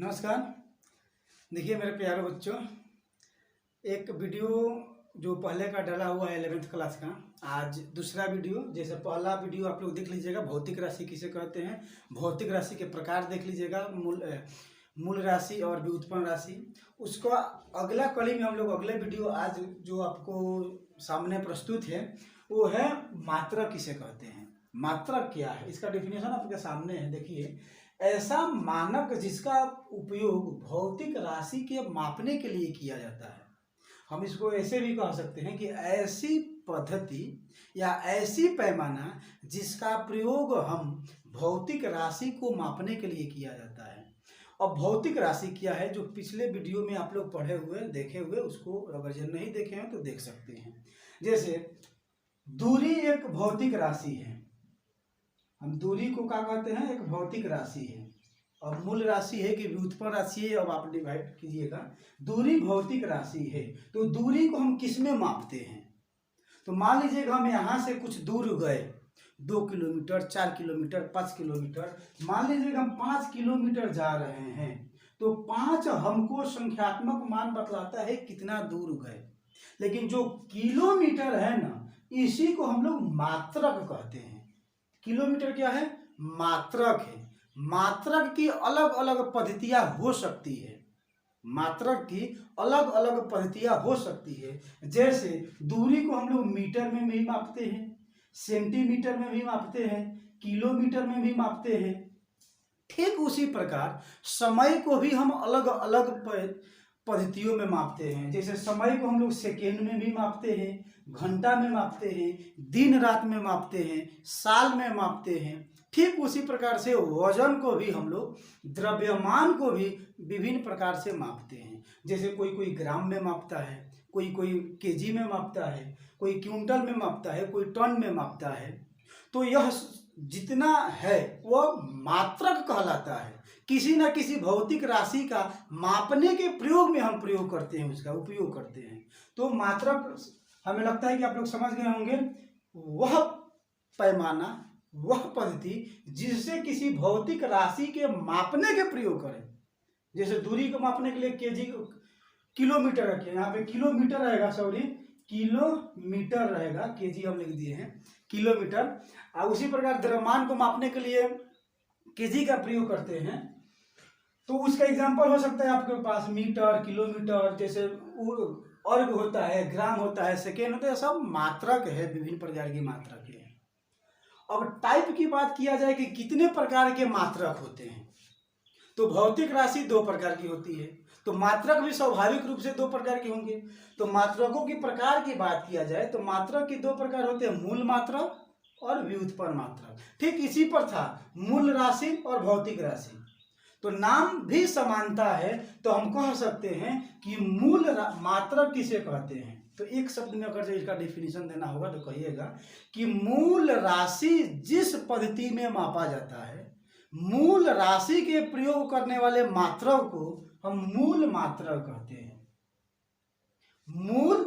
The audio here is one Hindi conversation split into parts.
नमस्कार। देखिए मेरे प्यारे बच्चों, एक वीडियो जो पहले का डाला हुआ है 11th क्लास का, आज दूसरा वीडियो। जैसे पहला वीडियो आप लोग देख लीजिएगा, भौतिक राशि किसे कहते हैं, भौतिक राशि के प्रकार देख लीजिएगा, मूल राशि और व्युत्पन्न राशि। उसका अगला कड़ी में हम लोग अगले वीडियो आज जो आपको सामने प्रस्तुत है वो है मात्रक किसे कहते हैं। मात्रक क्या है, इसका डेफिनेशन आपके सामने है। देखिए, ऐसा मानक जिसका उपयोग भौतिक राशि के मापने के लिए किया जाता है। हम इसको ऐसे भी कह सकते हैं कि ऐसी पद्धति या ऐसी पैमाना जिसका प्रयोग हम भौतिक राशि को मापने के लिए किया जाता है। और भौतिक राशि क्या है, जो पिछले वीडियो में आप लोग पढ़े हुए देखे हुए, उसको अगर जब नहीं देखे हैं तो देख सकते हैं। जैसे दूरी एक भौतिक राशि है, हम दूरी को क्या कहते हैं, एक भौतिक राशि है। और मूल राशि है कि व्युत्पन्न राशि है, अब आप डिवाइड कीजिएगा। दूरी भौतिक राशि है, तो दूरी को हम किस में मापते हैं। तो मान लीजिएगा हम यहाँ से कुछ दूर गए, 2 किलोमीटर, 4 किलोमीटर, 5 किलोमीटर। मान लीजिएगा हम 5 किलोमीटर जा रहे हैं, तो 5 हमको संख्यात्मक मान बतलाता है कितना दूर गए। लेकिन जो किलोमीटर है ना, इसी को हम लोग मात्रक कहते हैं। किलोमीटर क्या है, मात्रक है। मात्रक की अलग अलग पद्धतियां हो सकती है, मात्रक की अलग अलग पद्धतियां हो सकती है। जैसे दूरी को हम लोग मीटर में भी मापते हैं, सेंटीमीटर में भी मापते हैं, किलोमीटर में भी मापते हैं। ठीक उसी प्रकार समय को भी हम अलग अलग पद्धतियों में मापते हैं। जैसे समय को हम लोग सेकेंड में भी मापते हैं, घंटा में मापते हैं, दिन रात में मापते हैं, साल में मापते हैं। ठीक उसी प्रकार से वजन को भी हम लोग, द्रव्यमान को भी विभिन्न प्रकार से मापते हैं। जैसे कोई कोई ग्राम में मापता है, कोई कोई केजी में मापता है, कोई क्विंटल में मापता है, कोई टन में मापता है। तो यह जितना है वह मात्रक कहलाता है। किसी न किसी भौतिक राशि का मापने के प्रयोग में हम प्रयोग करते हैं, उसका उपयोग करते हैं। तो मात्रक हमें लगता है कि आप लोग समझ गए होंगे, वह पैमाना, वह पद्धति जिससे किसी भौतिक राशि के मापने के प्रयोग करें। जैसे दूरी को मापने के लिए केजी, किलोमीटर रखिए, यहाँ पे किलोमीटर रहेगा, सॉरी किलोमीटर रहेगा, केजी हम लिख दिए हैं, किलोमीटर। और उसी प्रकार द्रव्यमान को मापने के लिए केजी का प्रयोग करते हैं। तो उसका एग्जांपल हो सकता है आपके पास मीटर, किलोमीटर, जैसे अर्ग होता है, ग्राम होता है, सेकेंड होता है, सब मात्रक है, विभिन्न प्रकार की मात्रक है। अब टाइप की बात किया जाए कि कितने प्रकार के मात्रक होते हैं, तो भौतिक राशि 2 प्रकार की होती है, तो मात्रक भी स्वाभाविक रूप से 2 प्रकार के होंगे। तो मात्रकों की प्रकार की बात किया जाए तो मात्रक के 2 प्रकार होते हैं, मूल मात्रक और व्युत्पन्न मात्रक। ठीक इसी पर था मूल राशि और भौतिक राशि। तो नाम भी समानता है, तो हम कह सकते हैं कि मूल मात्रक किसे कहते हैं। तो एक शब्द में अगर इसका डेफिनेशन देना होगा तो कहिएगा कि मूल राशि जिस पद्धति में मापा जाता है, मूल राशि के प्रयोग करने वाले मात्रक को हम मूल मात्रक कहते हैं। मूल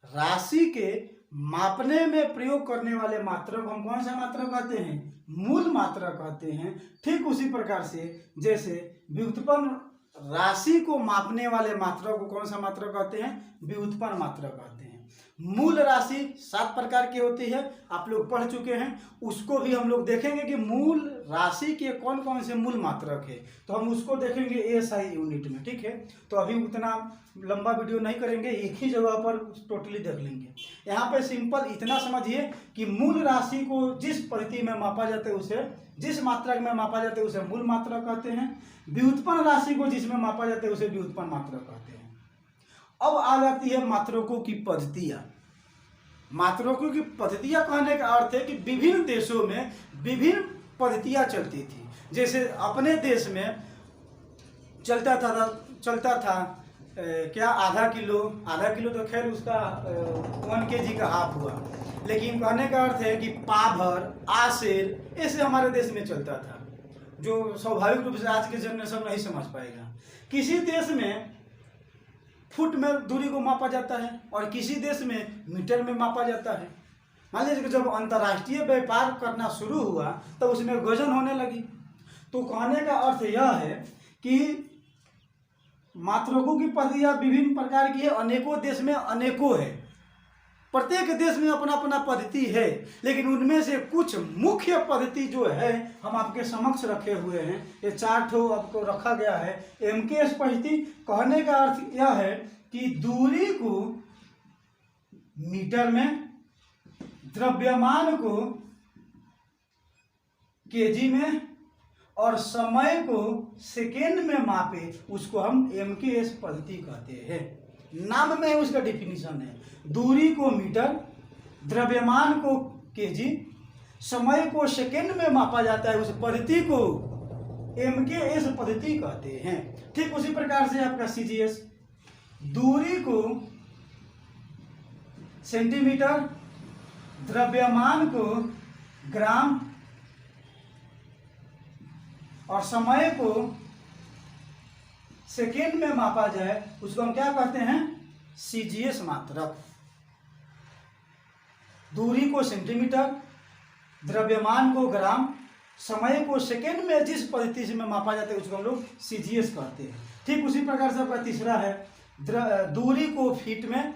राशि के मापने में प्रयोग करने वाले मात्रक हम कौन सा मात्रक कहते हैं, मूल मात्रक कहते हैं। ठीक उसी प्रकार से जैसे व्युत्पन्न राशि को मापने वाले मात्रक को कौन सा मात्रक कहते हैं, व्युत्पन्न मात्रक कहते हैं। मूल राशि 7 प्रकार की होती है, आप लोग पढ़ चुके हैं, उसको भी हम लोग देखेंगे कि मूल राशि के कौन कौन से मूल मात्रक है, तो हम उसको देखेंगे एसआई यूनिट में। ठीक है, तो अभी उतना लंबा वीडियो नहीं करेंगे, एक ही जगह पर टोटली देख लेंगे। यहाँ पे सिंपल इतना समझिए कि मूल राशि को जिस पद्धति में मापा जाता है उसे, जिस मात्रक में मापा जाता है उसे मूल मात्रक कहते हैं। व्युत्पन्न राशि को जिसमें मापा जाता है उसे व्युत्पन्न मात्रक कहते हैं। अब आ जाती है मात्रकों की पद्धतियां। मात्रकों की पद्धतियां कहने का अर्थ है कि विभिन्न देशों में विभिन्न पद्धतियां चलती थी। जैसे अपने देश में चलता था क्या आधा किलो तो खैर उसका 1 kg का हाफ हुआ, लेकिन कहने का अर्थ है कि पाभर, आसेर, ऐसे हमारे देश में चलता था, जो स्वाभाविक रूप से आज के जनरेशन नहीं समझ पाएगा। किसी देश में फुट में दूरी को मापा जाता है और किसी देश में मीटर में मापा जाता है। मान लीजिए जब अंतर्राष्ट्रीय व्यापार करना शुरू हुआ तो उसमें गजन होने लगी। तो कहने का अर्थ यह है कि मात्रकों की पद्धतियाँ विभिन्न प्रकार की है, अनेकों देश में अनेकों है, प्रत्येक देश में अपना अपना पद्धति है, लेकिन उनमें से कुछ मुख्य पद्धति जो है हम आपके समक्ष रखे हुए हैं। ये 4 ठो आपको रखा गया है। MKS पद्धति कहने का अर्थ यह है कि दूरी को मीटर में, द्रव्यमान को केजी में और समय को सेकेंड में मापे, उसको हम MKS पद्धति कहते हैं। नाम में उसका डिफिनीशन है। दूरी को मीटर, द्रव्यमान को केजी, समय को सेकेंड में मापा जाता है, उस पद्धति को MKS पद्धति कहते हैं। ठीक उसी प्रकार से आपका CGS, दूरी को सेंटीमीटर, द्रव्यमान को ग्राम और समय को सेकेंड में मापा जाए, उसको हम क्या कहते हैं? CGS मात्रक। दूरी को सेंटीमीटर, द्रव्यमान को ग्राम, समय को सेकेंड में जिस पद्धति से में मापा जाता है उसको हम लोग CGS कहते हैं। ठीक उसी प्रकार से आपका तीसरा है, दूरी को फीट में,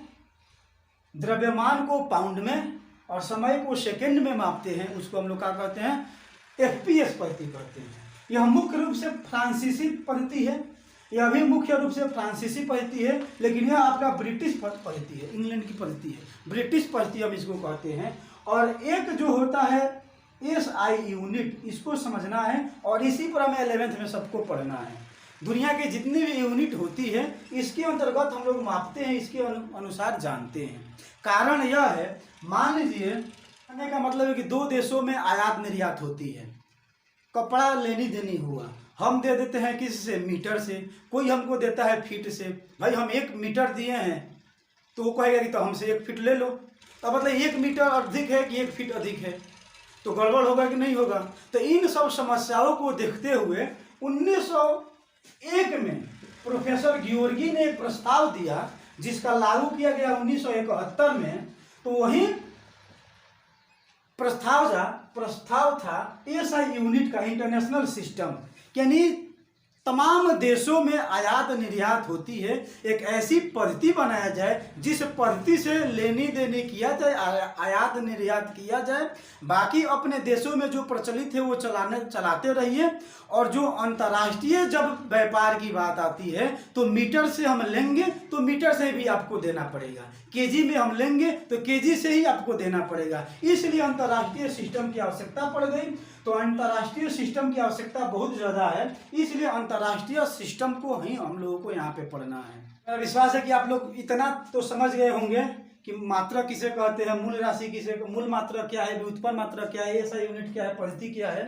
द्रव्यमान को पाउंड में और समय को सेकेंड में मापते हैं, उसको हम लोग क्या कहते हैं? FPS पद्धति कहते हैं। यह मुख्य रूप से फ्रांसीसी पद्धति है, यह भी मुख्य रूप से फ्रांसीसी पद्धति है, लेकिन यह आपका ब्रिटिश पद्धति है, इंग्लैंड की पद्धति है, ब्रिटिश पद्धति हम इसको कहते हैं। और एक जो होता है SI यूनिट, इसको समझना है और इसी पर हमें 11th में सबको पढ़ना है। दुनिया की जितनी भी यूनिट होती है इसके अंतर्गत हम लोग मापते हैं, इसके अनुसार जानते हैं। कारण यह है, मान लीजिए कहने का मतलब है कि 2 देशों में आयात निर्यात होती है, कपड़ा लेनी देनी हुआ, हम दे देते हैं किस से? मीटर से, कोई हमको देता है फीट से। भाई हम 1 मीटर दिए हैं तो वो कहेगा कि तो हमसे 1 फीट ले लो, तो मतलब 1 मीटर अधिक है कि 1 फीट अधिक है, तो गड़बड़ होगा कि नहीं होगा। तो इन सब समस्याओं को देखते हुए 1901 में प्रोफेसर गियोर्गी ने एक प्रस्ताव दिया जिसका लागू किया गया 1971 में। तो वही प्रस्ताव था SI यूनिट का, इंटरनेशनल सिस्टम, यानी तमाम देशों में आयात निर्यात होती है, एक ऐसी पद्धति बनाया जाए जिस पद्धति से लेनी देनी किया जाए, आयात निर्यात किया जाए। बाकी अपने देशों में जो प्रचलित है वो चलाते रहिए, और जो अंतर्राष्ट्रीय जब व्यापार की बात आती है तो मीटर से हम लेंगे तो मीटर से भी आपको देना पड़ेगा, केजी में हम लेंगे तो केजी से ही आपको देना पड़ेगा। इसलिए अंतर्राष्ट्रीय सिस्टम की आवश्यकता पड़ गई। तो अंतर्राष्ट्रीय सिस्टम की आवश्यकता बहुत ज़्यादा है, इसलिए अंतर्राष्ट्रीय सिस्टम को ही हम लोगों को यहाँ पे पढ़ना है। मेरा विश्वास है कि आप लोग इतना तो समझ गए होंगे कि मात्रा किसे कहते हैं, मूल राशि किसे, मूल मात्रा क्या है, व्युत्पन्न मात्रा क्या है, SI यूनिट क्या है, पद्धति क्या है।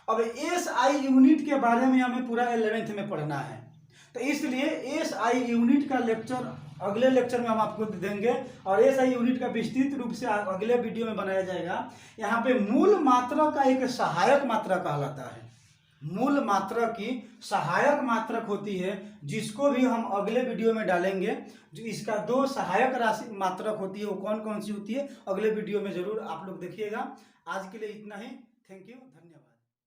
अब SI यूनिट के बारे में हमें पूरा 11th में पढ़ना है, तो इसलिए SI यूनिट का लेक्चर अगले लेक्चर में हम आपको देंगे, और SI यूनिट का विस्तृत रूप से अगले वीडियो में बनाया जाएगा। यहाँ पे मूल मात्रा का एक सहायक मात्रा कहलाता है, मूल मात्रा की सहायक मात्रक होती है, जिसको भी हम अगले वीडियो में डालेंगे। जो इसका 2 सहायक राशि मात्रक होती है, वो कौन कौन सी होती है, अगले वीडियो में जरूर आप लोग देखिएगा। आज के लिए इतना ही। थैंक यू, धन्यवाद।